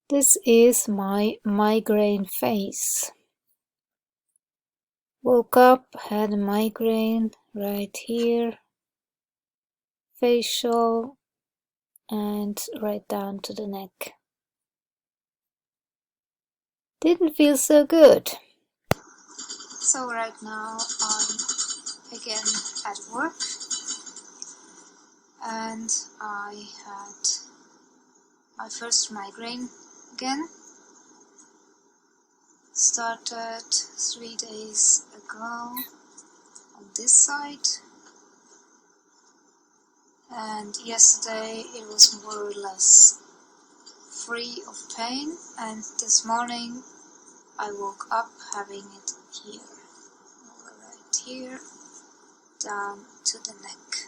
This is my migraine face. Woke up, had a migraine right here, facial, and right down to the neck. Didn't feel so good. So right now I'm again at work, and I had my first migraine again. Started 3 days ago on this side, and yesterday it was more or less free of pain, and this morning I woke up having it here, right here, down to the neck.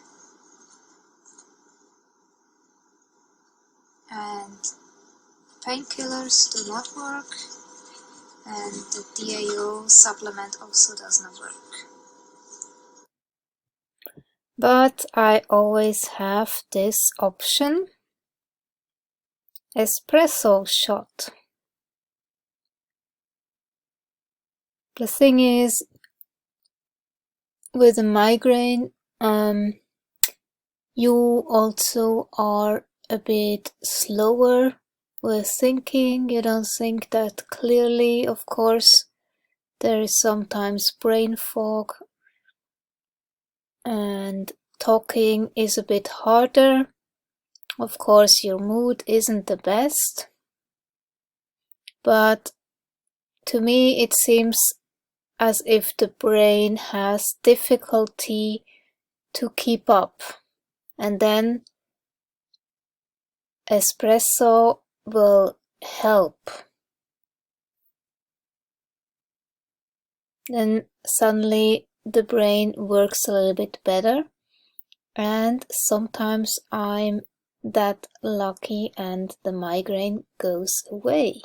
And painkillers do not work, and the DAO supplement also does not work. But I always have this option, espresso shot. The thing is, with a migraine, you also are a bit slower with thinking. You don't think that clearly, of course. There is sometimes brain fog, and talking is a bit harder. Of course, your mood isn't the best, but to me it seems as if the brain has difficulty to keep up, and then espresso will help. Then suddenly the brain works a little bit better, and sometimes I'm that lucky and the migraine goes away.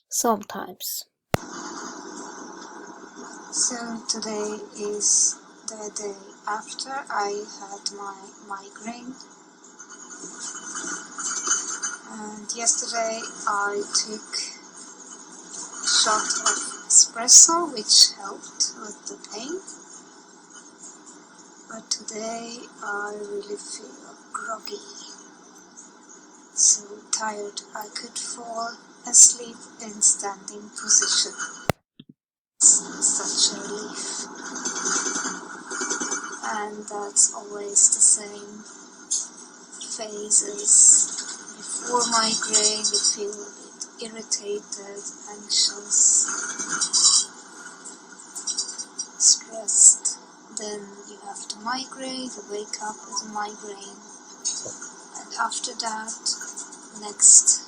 Sometimes. So today is the day after I had my migraine, and yesterday I took a shot of espresso which helped with the pain, but today I really feel groggy, so tired I could fall asleep in standing position. Such a relief. And that's always the same phases. Before migraine you feel a bit irritated, anxious, stressed. Then you have the migraine, you wake up with a migraine, and after that, next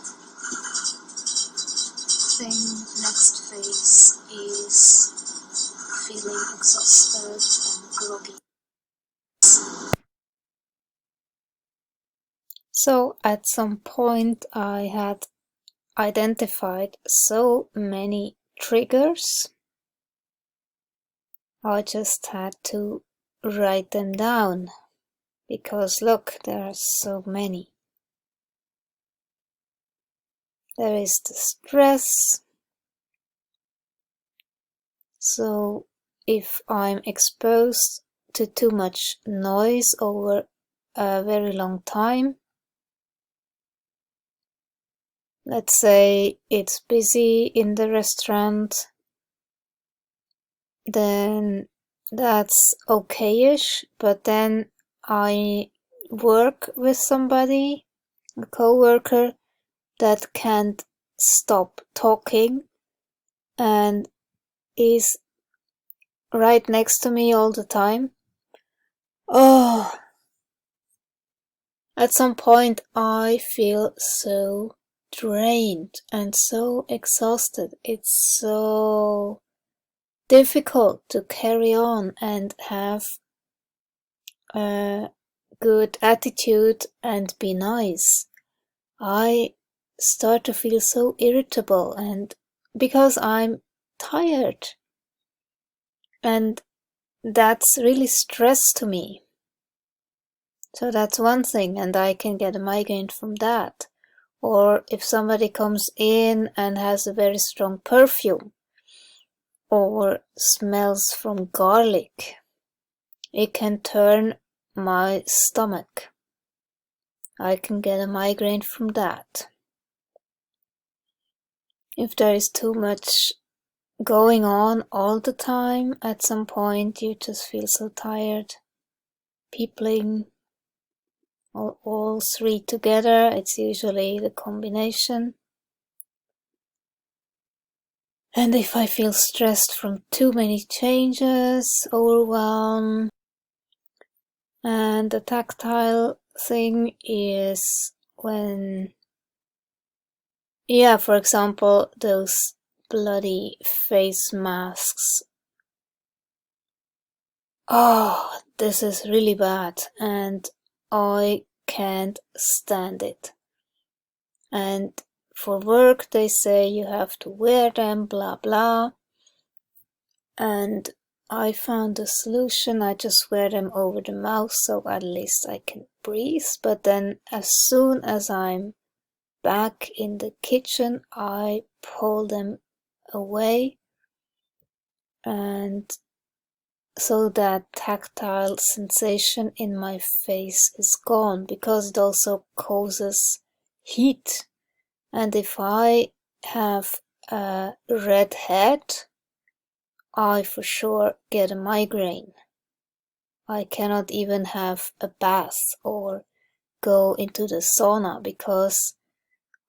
phase is feeling exhausted and groggy. So at some point I had identified so many triggers, I just had to write them down, because look, there are so many. There is the stress. So if I'm exposed to too much noise over a very long time, let's say it's busy in the restaurant, then that's okay-ish, but then I work with somebody, a co-worker, that can't stop talking and is right next to me all the time. Oh, at some point I feel so drained and so exhausted. It's so difficult to carry on and have a good attitude and be nice. I start to feel so irritable, and because I'm tired, and that's really stress to me. So that's one thing, and I can get a migraine from that. or if somebody comes in and has a very strong perfume or smells from garlic, it can turn my stomach. I can get a migraine from that. If there is too much going on all the time, at some point you just feel so tired. Peopling, all three together, it's usually the combination. And if I feel stressed from too many changes, overwhelm, and the tactile thing is when, for example, those bloody face masks. Oh, this is really bad, and I can't stand it. And for work, they say you have to wear them, blah blah. And I found a solution. I just wear them over the mouth, so at least I can breathe. But then as soon as I'm back in the kitchen, I pull them away, and so that tactile sensation in my face is gone, because it also causes heat. And if I have a red head, I for sure get a migraine. I cannot even have a bath or go into the sauna, because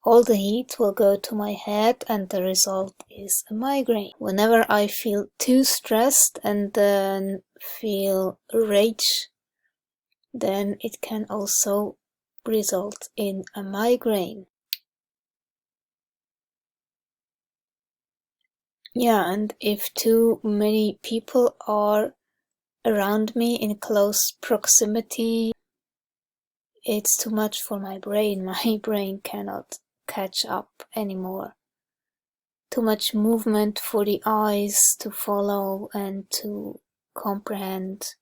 all the heat will go to my head and the result is a migraine. Whenever I feel too stressed and then feel rage, then it can also result in a migraine. Yeah, and if too many people are around me in close proximity, it's too much for my brain. My brain cannot catch up anymore. Too much movement for the eyes to follow and to comprehend.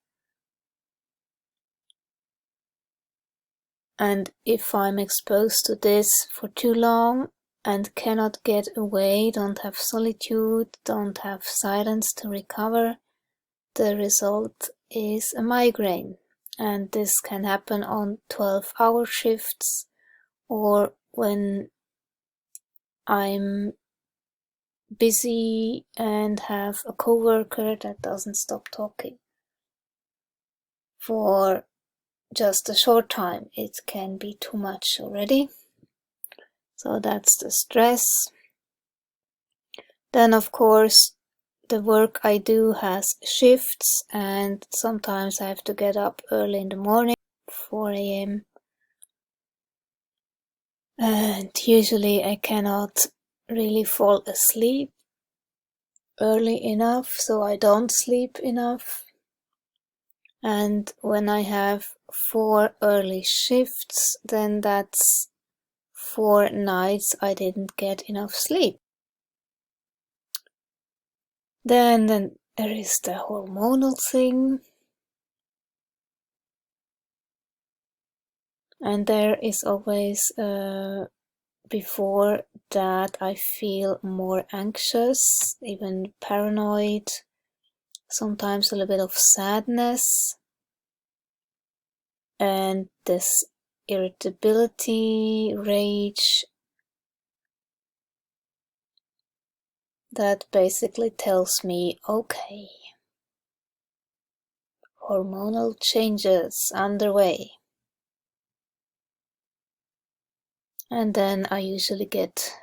And if I'm exposed to this for too long and cannot get away, don't have solitude, don't have silence to recover, the result is a migraine. And this can happen on 12-hour shifts, or when I'm busy and have a coworker that doesn't stop talking. For just a short time, it can be too much already. So that's the stress. Then of course the work I do has shifts, and sometimes I have to get up early in the morning, 4 a.m. And usually I cannot really fall asleep early enough, so I don't sleep enough. And when I have 4 early shifts, then that's 4 nights I didn't get enough sleep. Then there is the hormonal thing. And there is always, before that, I feel more anxious, even paranoid, sometimes a little bit of sadness, and this irritability, rage, that basically tells me, okay, hormonal changes underway. And then I usually get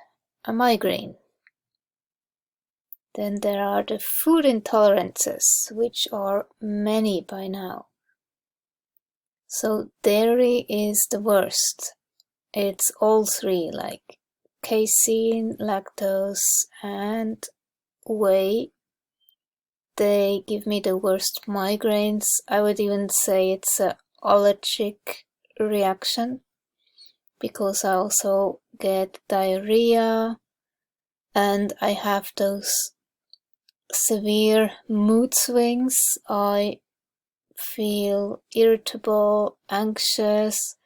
a migraine. Then there are the food intolerances, which are many by now. So dairy is the worst. It's all three, like casein, lactose, and whey. They give me the worst migraines. I would even say it's an allergic reaction, because I also get diarrhea and I have those severe mood swings. I feel irritable, anxious.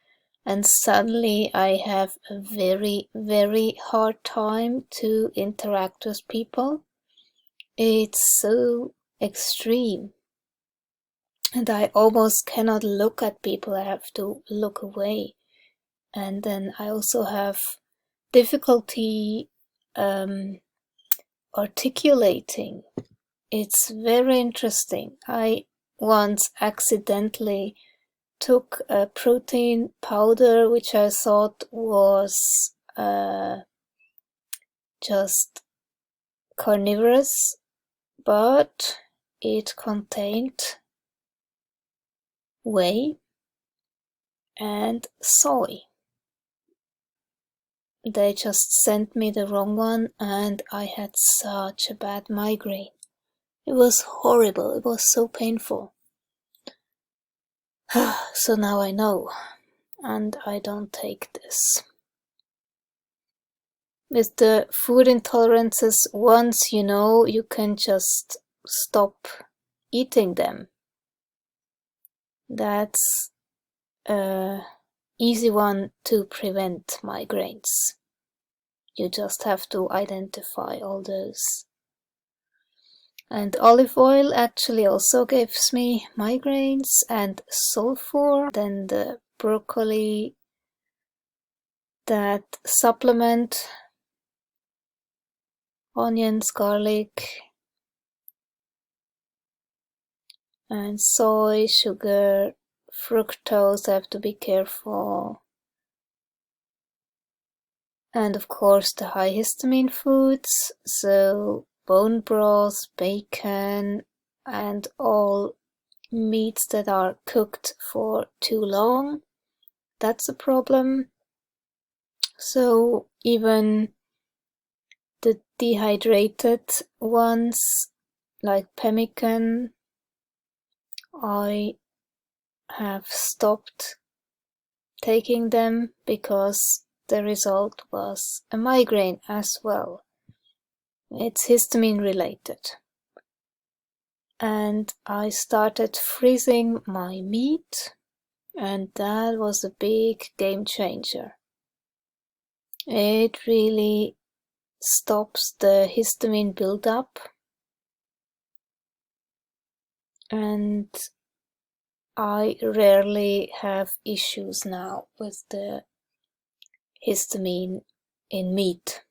and suddenly I have a very, very hard time to interact with people. It's so extreme, and I almost cannot look at people. I have to look away. And then I also have difficulty articulating. It's very interesting. I once accidentally took a protein powder which I thought was just carnivorous, but it contained whey and soy. They just sent me the wrong one and I had such a bad migraine. It was horrible, it was so painful. So now I know, and I don't take this. With the food intolerances, once you know, you can just stop eating them. That's an easy one to prevent migraines. You just have to identify all those. And olive oil actually also gives me migraines, and sulfur, then the broccoli, that supplement, onions, garlic, and soy, sugar, fructose, I have to be careful. And of course the high histamine foods, so bone broth, bacon, and all meats that are cooked for too long. That's a problem. So even the dehydrated ones, like pemmican, I have stopped taking them because the result was a migraine as well. It's histamine related. And I started freezing my meat, and that was a big game changer. It really stops the histamine buildup, and I rarely have issues now with the histamine in meat.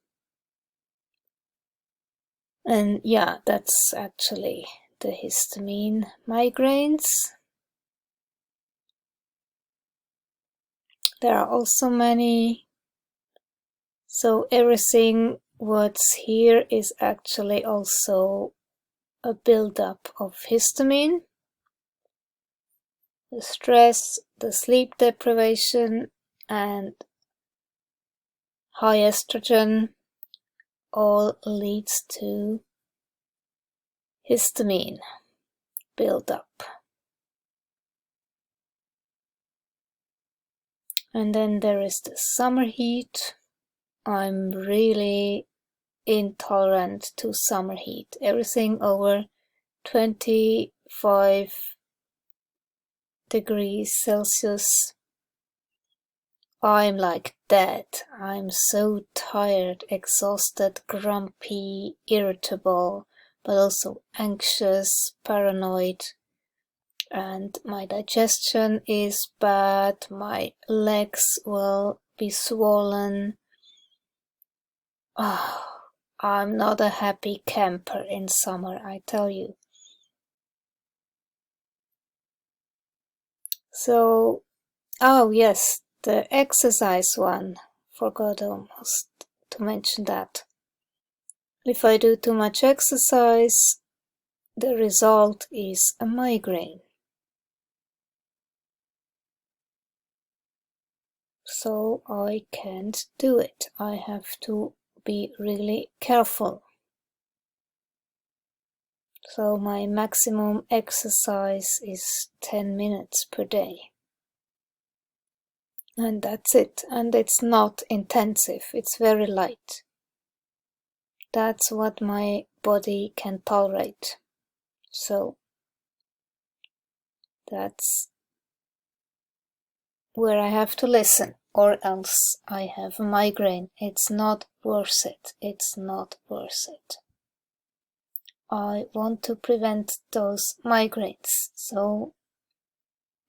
And yeah, that's actually the histamine migraines. There are also many. So everything what's here is actually also a buildup of histamine. The stress, the sleep deprivation, and high estrogen all leads to histamine buildup. And then there is the summer heat. I'm really intolerant to summer heat. Everything over 25 degrees Celsius, I'm like dead. I'm so tired, exhausted, grumpy, irritable, but also anxious, paranoid, and my digestion is bad. My legs will be swollen. Oh, I'm not a happy camper in summer, I tell you. So, oh yes, the exercise one. Forgot almost to mention that. If I do too much exercise, the result is a migraine. So I can't do it. I have to be really careful. So my maximum exercise is 10 minutes per day. And that's it. And it's not intensive. It's very light. That's what my body can tolerate. So that's where I have to listen, or else I have a migraine. It's not worth it. It's not worth it. I want to prevent those migraines, so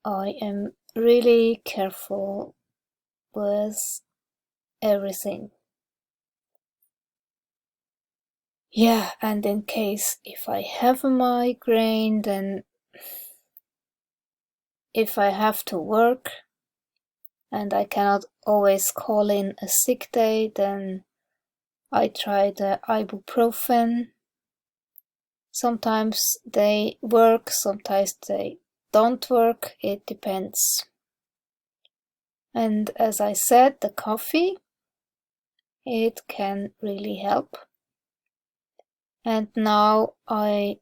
I am really careful with everything. Yeah, and in case if I have a migraine, then if I have to work and I cannot always call in a sick day, then I try the ibuprofen. Sometimes they work, sometimes they don't work, it depends. And as I said, the coffee, it can really help. And now I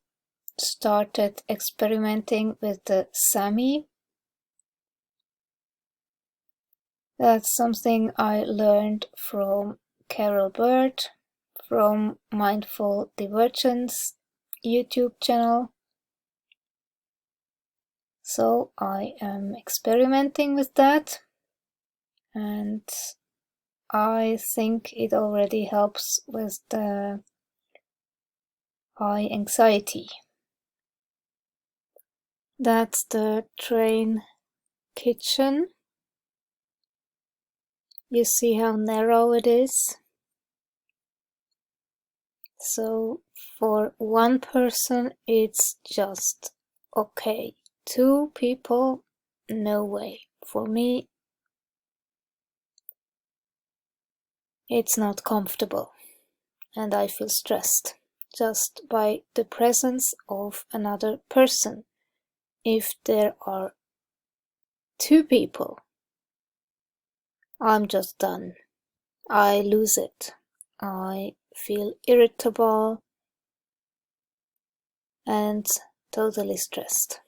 started experimenting with the SAMI. That's something I learned from Carol Bird, from Mindful Divergence YouTube channel. So I am experimenting with that, and I think it already helps with the high anxiety. That's the train kitchen. You see how narrow it is? So for one person it's just okay. 2 people, no way. For me, it's not comfortable and I feel stressed just by the presence of another person. If there are 2 people, I'm just done. I lose it. I feel irritable and totally stressed.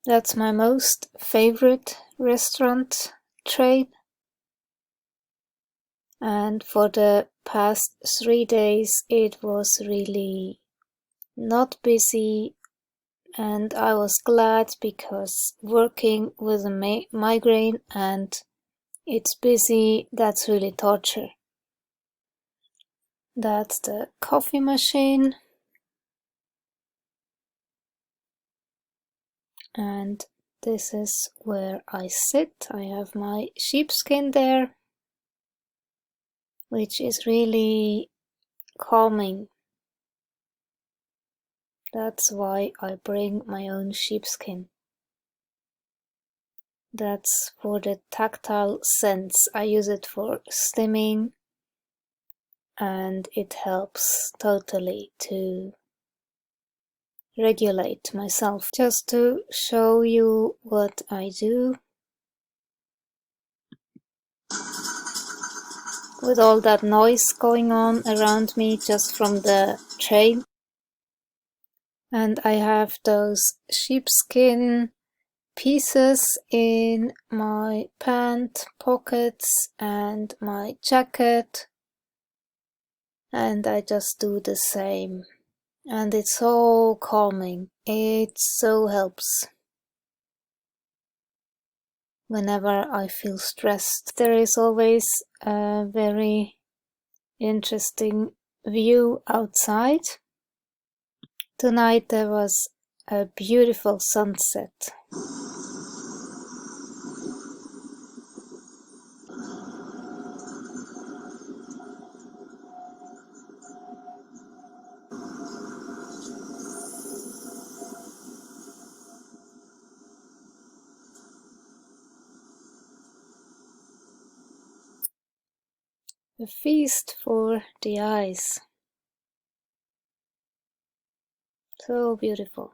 That's my most favorite restaurant chain. And for the past 3 days it was really not busy, and I was glad because working with a migraine and it's busy, that's really torture. That's the coffee machine, and this is where I sit. I have my sheepskin there, which is really calming. That's why I bring my own sheepskin. That's for the tactile sense. I use it for stimming, and it helps totally to regulate myself. Just to show you what I do with all that noise going on around me just from the train. And I have those sheepskin pieces in my pant pockets and my jacket, and I just do the same, and it's so calming. It so helps whenever I feel stressed. There is always a very interesting view outside. Tonight there was a beautiful sunset. A feast for the eyes. So beautiful.